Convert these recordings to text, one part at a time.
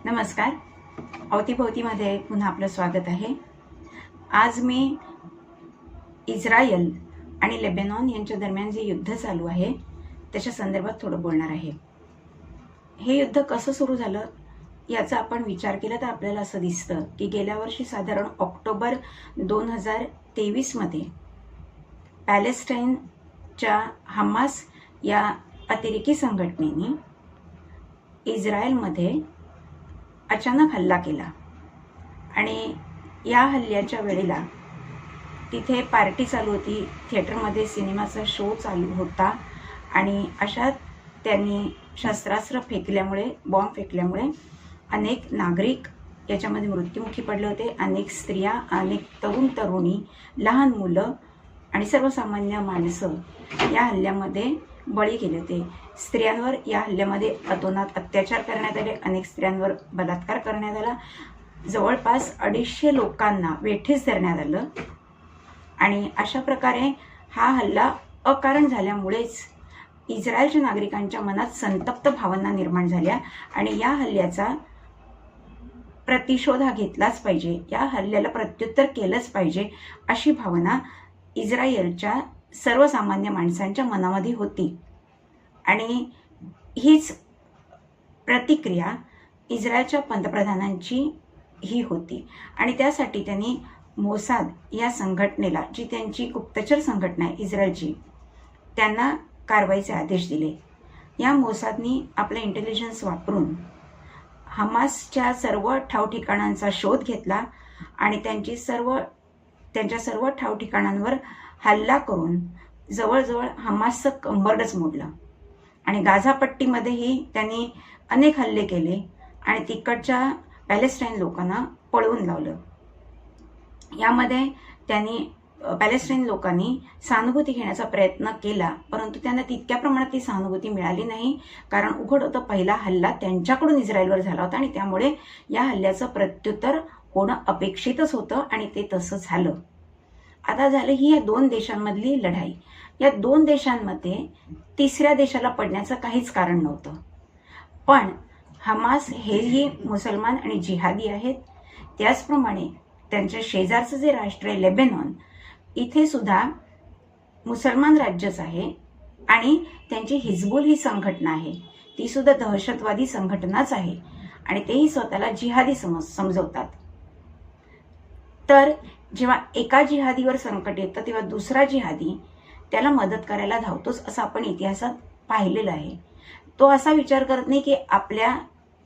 नमस्कार. अवतीभोवतीमध्ये पुन्हा आपलं स्वागत आहे. आज मी इस्रायल आणि लेबनॉन यांच्या दरम्यान जे युद्ध चालू आहे त्याच्या संदर्भात थोडं बोलणार आहे. हे युद्ध कसं सुरू झालं याचा आपण विचार केला तर आपल्याला असं दिसतं की गेल्या वर्षी साधारण ऑक्टोबर 2023 मध्ये पॅलेस्टाईनच्या हमास या अतिरेकी संघटनेने इस्रायलमध्ये अचानक हल्ला केला आणि या हल्ल्याच्या वेळेला तिथे पार्टी चालू होती, थिएटरमध्ये सिनेमाचा शो चालू होता आणि अशात त्यांनी शस्त्रास्त्र फेकल्यामुळे, बॉम्ब फेकल्यामुळे अनेक नागरिक याच्यामध्ये मृत्युमुखी पडले होते. अनेक स्त्रिया, अनेक तरुण तरुणी, लहान मुलं आणि सर्वसामान्य माणसं या हल्ल्यामध्ये बळी गेले होते. स्त्रियांवर या हल्ल्यामध्ये अतोनात अत्याचार करण्यात आले, अनेक स्त्रियांवर बलात्कार करण्यात आला, जवळपास 250 लोकांना वेठीस धरण्यात आलं आणि अशा प्रकारे हा हल्ला अकारण झाल्यामुळेच इस्रायलच्या नागरिकांच्या मनात संतप्त भावना निर्माण झाल्या आणि या हल्ल्याचा प्रतिशोध हा घेतलाच पाहिजे, या हल्ल्याला प्रत्युत्तर केलंच पाहिजे अशी भावना इस्रायलच्या सर्वसामान्य माणसांच्या मनामध्ये होती. आणि हीच प्रतिक्रिया इस्रायलच्या पंतप्रधानांची ही होती आणि त्यासाठी त्यांनी मोसाद या संघटनेला, जी त्यांची गुप्तचर संघटना आहे इस्रायलची, त्यांना कारवाईचे आदेश दिले. या मोसादनी आपले इंटेलिजन्स वापरून हमासच्या सर्व ठावठिकाणांचा शोध घेतला आणि त्यांच्या सर्व ठावठिकाणांवर हल्ला करून जवळजवळ हमासचं कंबरडच मोडलं आणि गाझापट्टीमध्येही त्यांनी अनेक हल्ले केले आणि तिकडच्या पॅलेस्टाईन लोकांना पळवून लावलं. यामध्ये त्यांनी पॅलेस्टाईन लोकांनी सहानुभूती घेण्याचा प्रयत्न केला, परंतु त्यांना तितक्या प्रमाणात ती सहानुभूती मिळाली नाही, कारण उघड होतं पहिला हल्ला त्यांच्याकडून इस्रायलवर झाला होता आणि त्यामुळे या हल्ल्याचं प्रत्युत्तर होणं अपेक्षितच होतं आणि ते तसं झालं. आता झालं ही या दोन देशांमधली लढाई. या दोन देशांमध्ये तिसऱ्या देशाला पडण्याचं काहीच कारण नव्हतं, पण हमास हेही मुसलमान आणि जिहादी आहेत. त्याचप्रमाणे त्यांच्या शेजारचं जे राष्ट्र आहे लेबनॉन, इथे सुद्धा मुसलमान राज्यच आहे आणि त्यांची हिजबुल ही संघटना आहे, ती सुद्धा दहशतवादी संघटनाच आहे आणि तेही स्वतःला जिहादी समजवतात. तर जेव्हा एका जिहादीवर संकट येतं तेव्हा दुसरा जिहादी त्याला मदत करायला धावतोच, असं आपण इतिहासात पाहिलेलं आहे. तो असा विचार करत नाही की आपल्या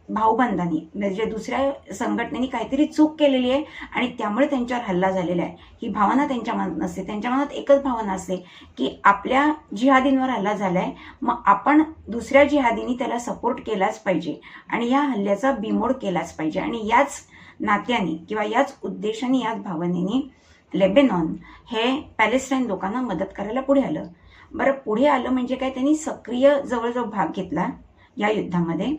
भाऊबंधांनी म्हणजे दुसऱ्या संघटनेने काहीतरी चूक केलेली आहे आणि त्यामुळे त्यांच्यावर हल्ला झालेला आहे, ही भावना त्यांच्या मनात नसते. त्यांच्या मनात एकच भावना असते की आपल्या जिहादींवर हल्ला झालाय, मग आपण दुसऱ्या जिहादींनी त्याला सपोर्ट केलाच पाहिजे आणि या हल्ल्याचा बिमोड केलाच पाहिजे. आणि याच नात्याने किंवा याच उद्देशाने, याच भावनेने लेबनॉन हे पॅलेस्टाईन लोकांना मदत करायला पुढे आलं. बरं, पुढे आलं म्हणजे काय, त्यांनी सक्रिय जवळजवळ भाग घेतला या युद्धामध्ये.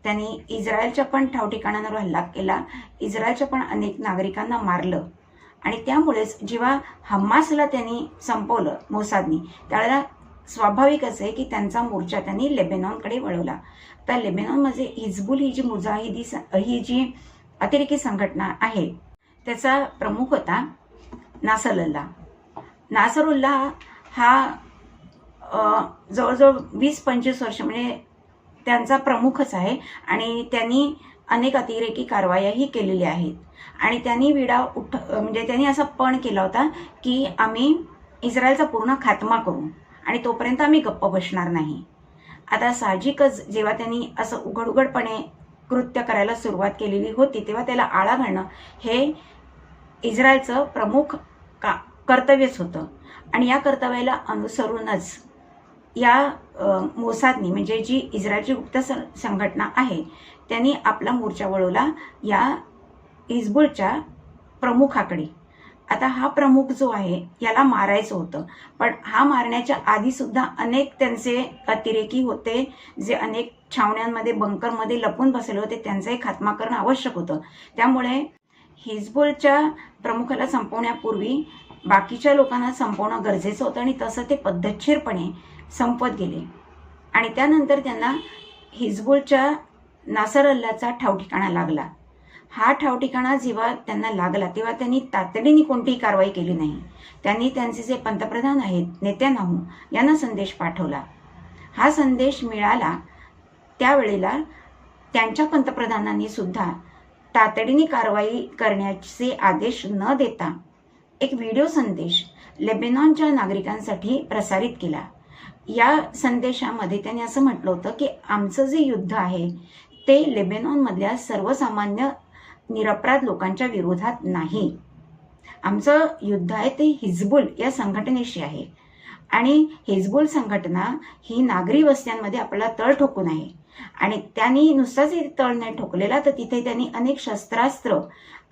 त्यांनी इस्रायलच्या पण ठावठिकाणांवर हल्ला केला, इस्रायलच्या पण अनेक नागरिकांना मारलं आणि त्यामुळेच जेव्हा हमासला त्यांनी संपवलं मोसादनी, त्यावेळेला स्वाभाविकच आहे की त्यांचा मोर्चा त्यांनी लेबनॉनकडे वळवला. तर लेबनॉनमध्ये हिजबुल ही जी मुजाहिदी ही जी अतिरेकी संघटना आहे त्याचा प्रमुख होता नासरुल्लाह. नासरुल्लाह हा जवळजवळ 20-25 वर्ष म्हणजे त्यांचा प्रमुखच आहे आणि त्यांनी अनेक अतिरेकी कारवायाही केलेल्या आहेत आणि त्यांनी म्हणजे त्यांनी असा पण केला होता की आम्ही इस्रायलचा पूर्ण खात्मा करू आणि तोपर्यंत आम्ही गप्प बसणार नाही. आता साहजिकच जेव्हा त्यांनी असं उघडपणे कृत्य करायला सुरुवात केलेली होती तेव्हा त्याला आळा घालणं हे इस्रायलचं प्रमुख कर्तव्यच होतं आणि या कर्तव्याला अनुसरूनच या मोसादनी म्हणजे जी इस्रायलची गुप्त संघटना आहे त्यांनी आपला मोर्चा वळवला या हिजबुलच्या प्रमुखाकडे. आता हा प्रमुख जो आहे याला मारायचं होतं, पण हा मारण्याच्या आधी सुद्धा अनेक त्यांचे अतिरेकी होते जे अनेक छावण्यांमध्ये, बंकरमध्ये लपून बसले होते, त्यांचाही खात्मा करणं आवश्यक होतं. त्यामुळे हिजबुलच्या प्रमुखाला संपवण्यापूर्वी बाकीच्या लोकांना संपवणं गरजेचं होतं आणि तसं ते पद्धतशीरपणे संपत गेले आणि त्यानंतर त्यांना हिजबुलच्या नासरअल्लाचा ठावठिकाणा लागला. हा ठावठिकाणा जेव्हा त्यांना लागला तेव्हा त्यांनी तातडीने कोणतीही कारवाई केली नाही. त्यांनी त्यांचे जे पंतप्रधान आहेत नेत्यानाहू यांना संदेश पाठवला. हा संदेश मिळाला त्यावेळेला त्यांच्या पंतप्रधानांनी सुद्धा तातडीने कारवाई करण्याचे आदेश न देता एक व्हिडिओ संदेश लेबेनॉनच्या नागरिकांसाठी प्रसारित केला. या संदेशामध्ये त्यांनी असं म्हटलं होतं की आमचं जे युद्ध आहे ते लेबेनॉनमधल्या सर्वसामान्य निरपराध लोकांच्या विरोधात नाही. आमचं युद्ध आहे ते हिजबुल या संघटनेशी आहे आणि हिजबुल संघटना ही नागरी वस्त्यांमध्ये आपल्याला तळ ठोकून आहे आणि त्यांनी नुसताच तळ नाही ठोकलेला तर तिथे त्यांनी अनेक शस्त्रास्त्र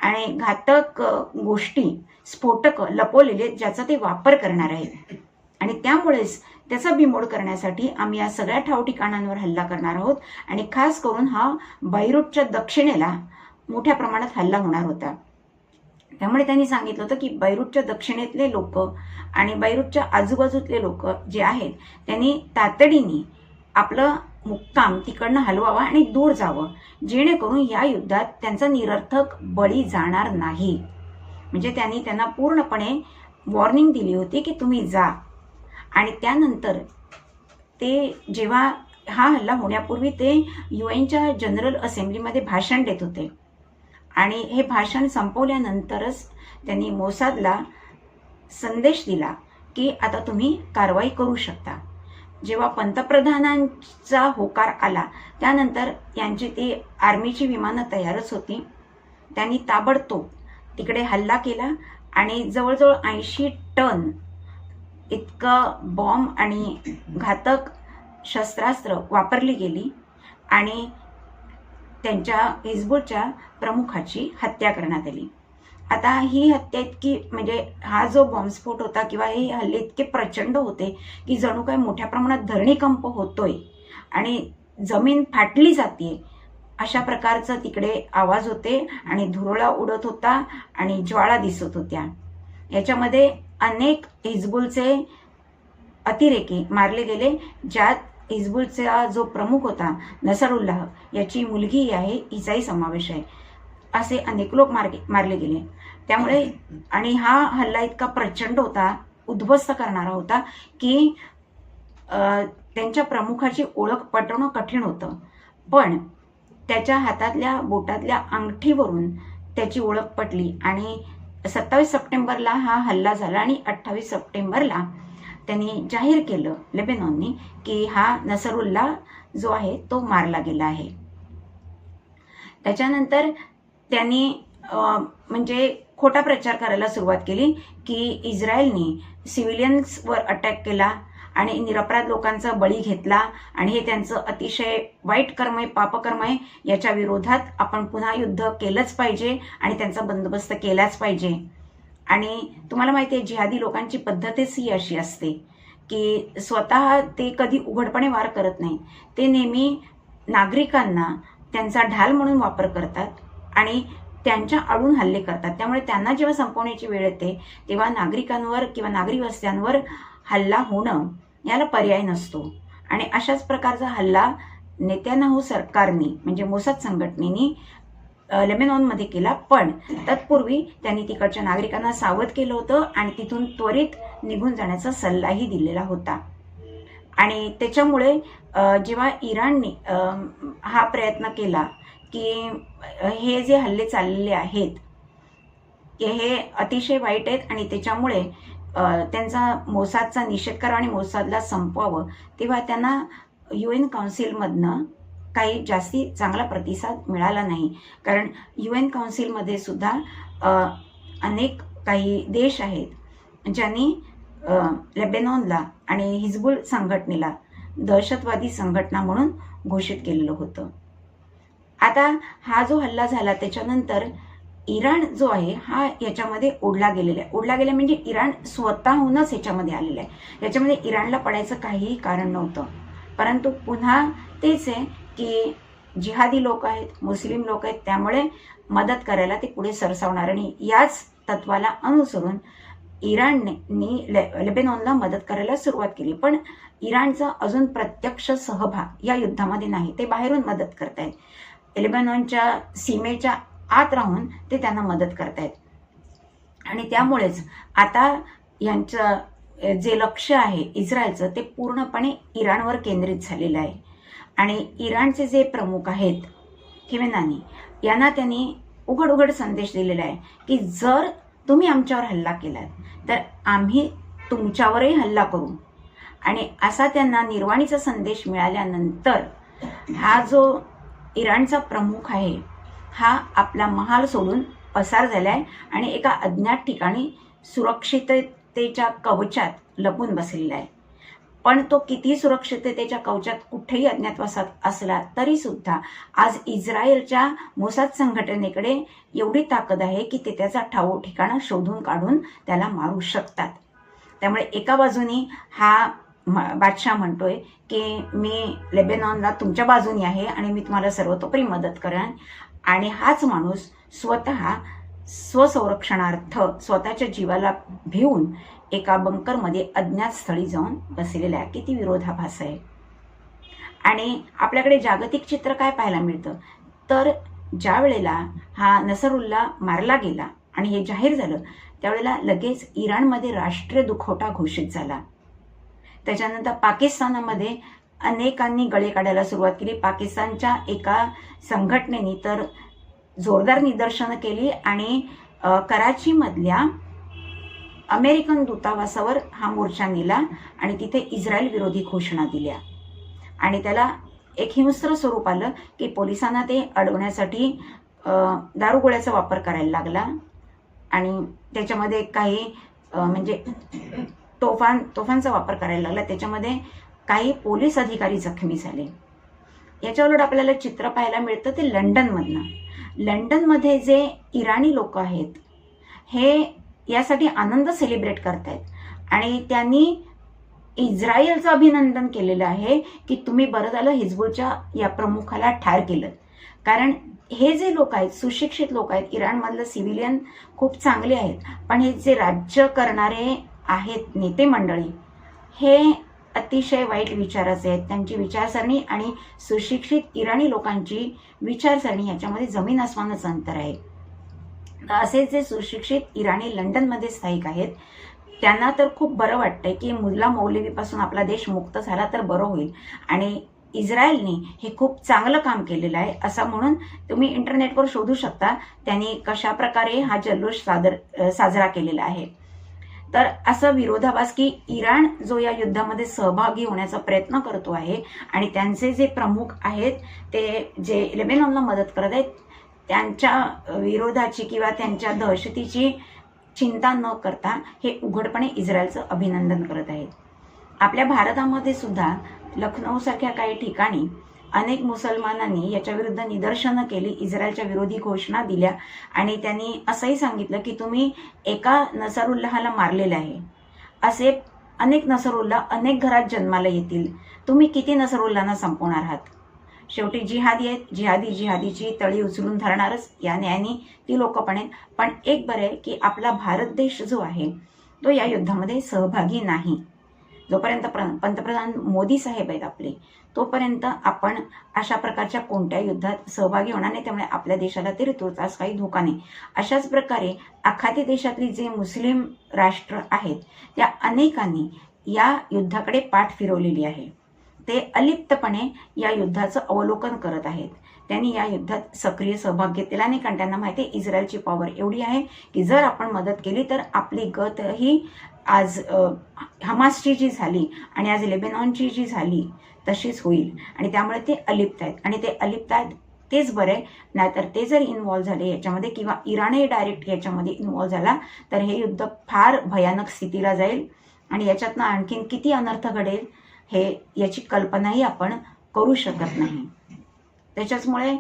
आणि घातक गोष्टी स्फोटक लपवलेले ज्याचा ते वापर करणार आहेत आणि त्यामुळेच त्याचा बिमोड करण्यासाठी आम्ही या सगळ्या ठावठिकाणांवर हल्ला करणार आहोत आणि खास करून हा बैरूटच्या दक्षिणेला मोठ्या प्रमाणात हल्ला होणार होता. त्यामुळे त्यांनी सांगितलं होतं की बैरूटच्या दक्षिणेतले लोक आणि बैरूटच्या आजूबाजूतले लोक जे आहेत त्यांनी तातडीने आपलं मुक्काम तिकडनं हलवावा आणि दूर जावं जेणेकरून या युद्धात त्यांचा निरर्थक बळी जाणार नाही. म्हणजे त्यांनी त्यांना पूर्णपणे वॉर्निंग दिली होती की तुम्ही जा. आणि त्यानंतर ते जेव्हा हा हल्ला होण्यापूर्वी ते UN जनरल असेंब्लीमध्ये भाषण देत होते आणि हे भाषण संपवल्यानंतरच त्यांनी मोसादला संदेश दिला की आता तुम्ही कारवाई करू शकता. जेव्हा पंतप्रधानांचा होकार आला त्यानंतर यांची ती आर्मीची विमानं तयारच होती. त्यांनी ताबडतोब तिकडे हल्ला केला आणि जवळजवळ 80 टन इतकं बॉम्ब आणि घातक शस्त्रास्त्र वापरली गेली आणि त्यांच्या हिजबुलच्या प्रमुखाची हत्या करण्यात आली. आता ही हत्या इतकी म्हणजे हा जो बॉम्बस्फोट होता किंवा हे हल्ले इतके प्रचंड होते की जणू काय मोठ्या प्रमाणात धरणीकंप होतोय आणि जमीन फाटली जाते अशा प्रकारचं तिकडे आवाज होते आणि धुरोळा उडत होता आणि ज्वाळा दिसत होत्या. याच्यामध्ये अनेक हिजबुलचे अतिरेकी मारले गेले ज्यात हिजबुलचा जो प्रमुख होता नसरुल्लाह याची मुलगी आहे हिचाही समावेश आहे. असे अनेक लोक मारले गेले. त्यामुळे आणि हा हल्ला इतका प्रचंड होता उद्ध्वस्त करणारा होता की त्यांच्या प्रमुखाची ओळख पटवणं कठीण होतं. पण त्याच्या हातातल्या बोटातल्या अंगठीवरून त्याची ओळख पटली आणि 27 सप्टेंबरला हा हल्ला झाला आणि 28 सप्टेंबरला त्यांनी जाहीर केलं लेबेनॉननी की हा नसरुल्लाह जो आहे तो मारला गेला आहे. त्याच्यानंतर त्यांनी म्हणजे खोटा प्रचार करायला सुरुवात केली की इस्रायलने सिव्हिलियन्सवर अटॅक केला आणि निरपराध लोकांचा बळी घेतला आणि हे त्यांचं अतिशय वाईट कर्म आहे, पापकर्म आहे. याच्या विरोधात आपण पुन्हा युद्ध केलंच पाहिजे आणि त्यांचा बंदोबस्त केलाच पाहिजे. आणि तुम्हाला माहिती आहे जिहादी लोकांची पद्धतच ही अशी असते की स्वतः ते कधी उघडपणे वार करत नाही. ते नेहमी नागरिकांना त्यांचा ढाल म्हणून वापर करतात आणि त्यांच्या आडून हल्ले करतात. त्यामुळे त्यांना जेव्हा संपवण्याची वेळ येते तेव्हा नागरिकांवर किंवा नागरी वस्त्यांवर हल्ला होणं याला पर्याय नसतो. आणि अशाच प्रकारचा हल्ला नेत्यानाहू सरकारने म्हणजे मोसाद संघटनेने लेबेनॉनमध्ये केला. पण तत्पूर्वी त्यांनी तिकडच्या नागरिकांना सावध केलं होतं आणि तिथून त्वरित निघून जाण्याचा सल्लाही दिलेला होता. आणि त्याच्यामुळे जेव्हा इराणने हा प्रयत्न केला की हे जे हल्ले चाललेले आहेत हे अतिशय वाईट आहेत आणि त्याच्यामुळे त्यांचा मोसादचा निषेध करा आणि मोसादला संपवावं, तेव्हा त्यांना UN काउन्सिलमधनं काही जास्ती चांगला प्रतिसाद मिळाला नाही. कारण UN काउन्सिलमध्ये सुद्धा अनेक काही देश आहेत ज्यांनी लेबेनॉनला आणि हिजबुल संघटनेला दहशतवादी संघटना म्हणून घोषित केलेलं होतं. आता हा जो हल्ला झाला त्याच्यानंतर इराण जो आहे हा याच्यामध्ये ओढला गेला म्हणजे इराण स्वतःहूनच ह्याच्यामध्ये आलेला आहे. याच्यामध्ये इराणला पडायचं काहीही कारण नव्हतं. परंतु पुन्हा तेच आहे की जिहादी लोक आहेत, मुस्लिम लोक आहेत, त्यामुळे मदत करायला ते पुढे सरसावणार आणि याच तत्वाला अनुसरून इराणने लेबेनॉनला मदत करायला सुरुवात केली, पण इराणचा अजून प्रत्यक्ष सहभाग या युद्धामध्ये नाही. ते बाहेरून मदत करतायत, लेबेनॉनच्या सीमेच्या आत राहून ते त्यांना मदत करतायत. आणि त्यामुळेच आता यांचं जे लक्ष आहे इस्रायलचं ते पूर्णपणे इराणवर केंद्रित झालेलं आहे. आणि इराणचे जे प्रमुख आहेत खिमेनानी यांना त्यांनी उघड उघड संदेश दिलेला आहे की जर तुम्ही आमच्यावर हल्ला केलात तर आम्ही तुमच्यावरही हल्ला करू. आणि असा त्यांना निर्वाणीचा संदेश मिळाल्यानंतर हा जो इराणचा प्रमुख आहे हा आपला महाल सोडून पसार झालाय आणि एका अज्ञात ठिकाणी सुरक्षिततेच्या कवचात लपून बसलेला आहे. पण तो किती सुरक्षिततेच्या कवचात कुठेही अज्ञातवासात असला तरी सुद्धा आज इस्रायलच्या मोसाद संघटनेकडे एवढी ताकद आहे की ते त्याचा ठिकाणा शोधून काढून त्याला मारू शकतात. त्यामुळे एका बाजूनी हा बादशाह म्हणतोय की मी लेबेनॉनला तुमच्या बाजूनी आहे आणि मी तुम्हाला सर्वतोपरी मदत करेन, आणि हाच माणूस स्वतः स्वसंरक्षणार्थ स्वतःच्या जीवाला भिवून एका बंकरमध्ये अज्ञात स्थळी जाऊन बसलेला आहे. किती विरोधाभास आहे. आणि आपल्याकडे जागतिक चित्र काय पाहायला मिळतं तर ज्या वेळेला हा नसरुल्ला मारला गेला आणि हे जाहीर झालं त्यावेळेला लगेच इराणमध्ये राष्ट्रीय दुखवटा घोषित झाला. त्याच्यानंतर पाकिस्तानामध्ये अनेकांनी गळे काढायला सुरुवात केली. पाकिस्तानच्या एका संघटनेने तर जोरदार निदर्शनं केली आणि कराचीमधल्या अमेरिकन दूतावासावर हा मोर्चा नेला आणि तिथे इस्रायल विरोधी घोषणा दिल्या. आणि त्याला एक हिंस्र स्वरूप आलं की पोलिसांना ते अडवण्यासाठी दारुगोळ्याचा वापर करायला लागला आणि त्याच्यामध्ये काही म्हणजे तोफांचा वापर करायला लागला. त्याच्यामध्ये काही पोलीस अधिकारी जखमी झाले. याच्या उलट आपल्याला चित्र पाहायला मिळतं ते लंडनमधनं. लंडनमध्ये जे इराणी लोक आहेत हे यासाठी आनंद सेलिब्रेट करतायत आणि त्यांनी इस्रायलचं अभिनंदन केलेलं आहे की तुम्ही बरं झालं हिजबुलच्या या प्रमुखाला ठार केलं. कारण हे जे लोक आहेत सुशिक्षित लोक आहेत, इराणमधलं सिव्हिलियन खूप चांगले आहेत, पण हे जे राज्य करणारे आहेत नेते मंडळी हे अतिशय वाईट विचाराचे आहेत. त्यांची विचारसरणी आणि सुशिक्षित इराणी लोकांची विचारसरणी याच्यामध्ये जमीन आसमानाचं अंतर आहे. असे जे सुशिक्षित इराणी लंडनमध्ये स्थायिक आहेत त्यांना तर खूप बरं वाटतंय की मुल्ला मौलवीपासून आपला देश मुक्त झाला तर बरं होईल आणि इस्रायलने हे खूप चांगलं काम केलेलं आहे असं म्हणून तुम्ही इंटरनेटवर शोधू शकता त्यांनी कशा प्रकारे हा जल्लोष साजरा केलेला आहे. तर असं विरोधाभास की इराण जो या युद्धामध्ये सहभागी होण्याचा प्रयत्न करतो आहे आणि त्यांचे जे प्रमुख आहेत ते जे लेबेनॉनला मदत करत आहेत त्यांच्या विरोधाची किंवा त्यांच्या दहशतीची चिंता न करता हे उघडपणे इस्रायलचं अभिनंदन करत आहेत. आपल्या भारतामध्ये सुद्धा लखनौसारख्या काही ठिकाणी अनेक मुसलमानांनी याच्या विरुद्ध निदर्शनं केली, इस्रायलच्या विरोधी घोषणा दिल्या आणि त्यांनी असंही सांगितलं की तुम्ही एका नसरुल्लाहला मारलेलं आहे, असे अनेक नसरुल्लाह अनेक घरात जन्माला येतील, तुम्ही किती नसरुल्लांना संपवणार आहात. शेवटी जिहादी आहेत, जिहादीची तळी उचलून धरणारच या न्यायाने ती लोक पण आहेत. पण एक बरं आहे की आपला भारत देश जो आहे तो या युद्धामध्ये सहभागी नाही. जोपर्यंत पंतप्रधान मोदी साहेब आहेत आपले तोपर्यंत आपण अशा प्रकारच्या कोणत्या युद्धात सहभागी होणार नाही. त्यामुळे आपल्या देशाला तरी तोच काही धोका नाही. अशाच प्रकारे आखाती देशातली जे मुस्लिम राष्ट्र आहेत त्या अनेकांनी या युद्धाकडे पाठ फिरवलेली आहे. ते अलिप्तपणे या युद्धाचं अवलोकन करत आहेत. त्यांनी या युद्धात सक्रिय सहभाग घेतलेला नाही कारण त्यांना माहिती आहे इस्रायलची पॉवर एवढी आहे की जर आपण मदत केली तर आपली गत ही आज हमासची जी झाली आणि आज लेबेनॉनची जी झाली तशीच होईल. आणि त्यामुळे ते अलिप्त आहेत आणि ते अलिप्त आहेत तेच बरे. नाहीतर ते जर इन्व्हॉल्व्ह झाले याच्यामध्ये किंवा इराणही डायरेक्ट याच्यामध्ये इन्व्हॉल्व्ह झाला तर हे युद्ध फार भयानक स्थितीला जाईल आणि याच्यातनं आणखीन किती अनर्थ घडेल हे याची कल्पनाही आपण करू शकत नाही. त्याच्याचमुळे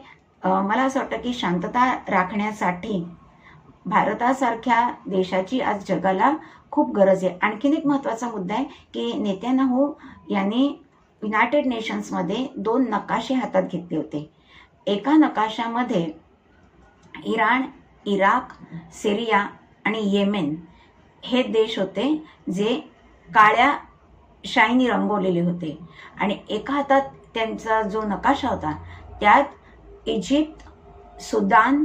मला असं वाटतं की शांतता राखण्यासाठी भारतासारख्या देशाची आज जगाला खूप गरज आहे. आणखीन एक महत्त्वाचा मुद्दा आहे की नेत्यानाहू यांनी युनायटेड नेशन्समध्ये 2 नकाशे हातात घेतले होते. एका नकाशामध्ये इराण, इराक, सिरिया आणि येमेन हे देश होते जे काळ्या शाईनी रंगवलेले होते आणि एका हातात त्यांचा जो नकाशा होता त्यात इजिप्त, सुदान,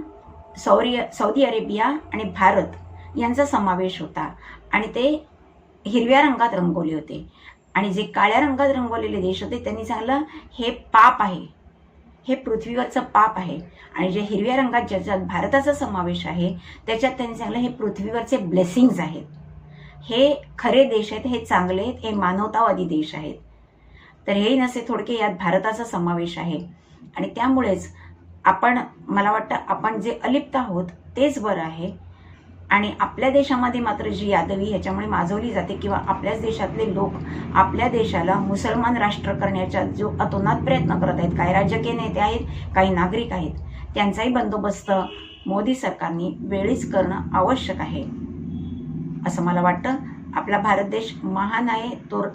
सौदी अरेबिया आणि भारत यांचा समावेश होता आणि ते हिरव्या रंगात रंगवले होते. आणि जे काळ्या रंगात रंगवलेले देश होते त्यांनी सांगितलं हे पाप आहे, हे पृथ्वीवरचं पाप आहे. आणि जे हिरव्या रंगात ज्याच्यात भारताचा समावेश आहे त्याच्यात त्यांनी सांगितलं हे पृथ्वीवरचे ब्लेसिंग्ज आहेत, हे खरे देश आहेत, हे चांगले आहेत, हे मानवतावादी देश आहेत. तर हे नसे थोडके यात भारताचा समावेश आहे. आणि त्यामुळेच मला वाटतं आपण जे अलिप्त आहोत तेच बरं आहे. आणि आपल्या देशामध्ये मात्र जी यादवी ह्याच्यामुळे माजवली जाते किंवा आपल्याच देशातले लोक आपल्या देशाला मुसलमान राष्ट्र करण्याचा जो अतोनात प्रयत्न करत आहेत, काही राजकीय नेते आहेत, काही नागरिक आहेत, त्यांचाही बंदोबस्त मोदी सरकारने वेळीच करणं आवश्यक आहे असं मला वाटतं. आपला भारत देश महान आहे, तो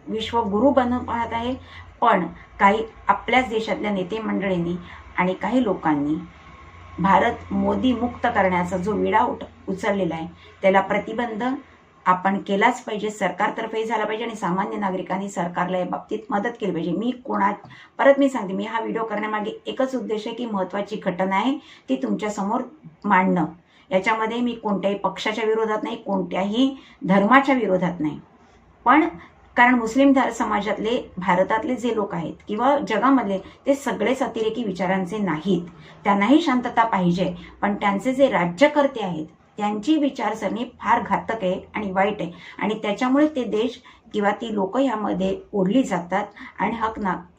विश्वगुरू बनून पाहत आहे. पण काही आपल्याच देशातल्या नेते मंडळींनी आणि काही लोकांनी भारत मोदी मुक्त करण्याचा जो विडा उचललेला आहे त्याला प्रतिबंध आपण केलाच पाहिजे, सरकारतर्फे झाला पाहिजे आणि सामान्य नागरिकांनी सरकारला या बाबतीत मदत केली पाहिजे. परत मी सांगते, मी हा व्हिडिओ करण्यामागे एकच उद्देश आहे की महत्त्वाची घटना आहे ती तुमच्यासमोर मांडणं. याच्यामध्ये मी कोणत्याही पक्षाच्या विरोधात नाही, कोणत्याही धर्माच्या विरोधात नाही. पण कारण मुस्लिम समाजातले भारतातले जे लोक आहेत किंवा जगामधले ते सगळेच अतिरेकी विचारांचे नाहीत, त्यांनाही शांतता पाहिजे. पण त्यांचे जे राज्यकर्ते आहेत त्यांची विचारसरणी फार घातक आहे आणि वाईट आहे आणि त्याच्यामुळे ते देश किंवा ती लोक यामध्ये ओढली जातात आणि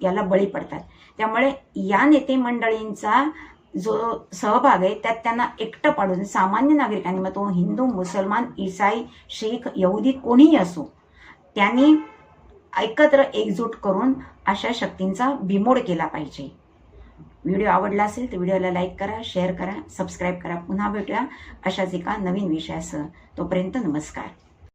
याला बळी पडतात. त्यामुळे या नेते मंडळींचा जो सहभाग आहे त्यात त्यांना एकटं पाडून सामान्य नागरिकांनी, मग तो हिंदू, मुसलमान, ईसाई, शीख, यहुदी कोणीही असो, त्यांनी एकत्र एकजूट करून अशा शक्तींचा बिमोड केला पाहिजे. व्हिडिओ आवडला असेल तर व्हिडिओला लाईक करा, शेअर करा, सबस्क्राईब करा. पुन्हा भेटूया अशाच एका नवीन विषयासह. तोपर्यंत नमस्कार.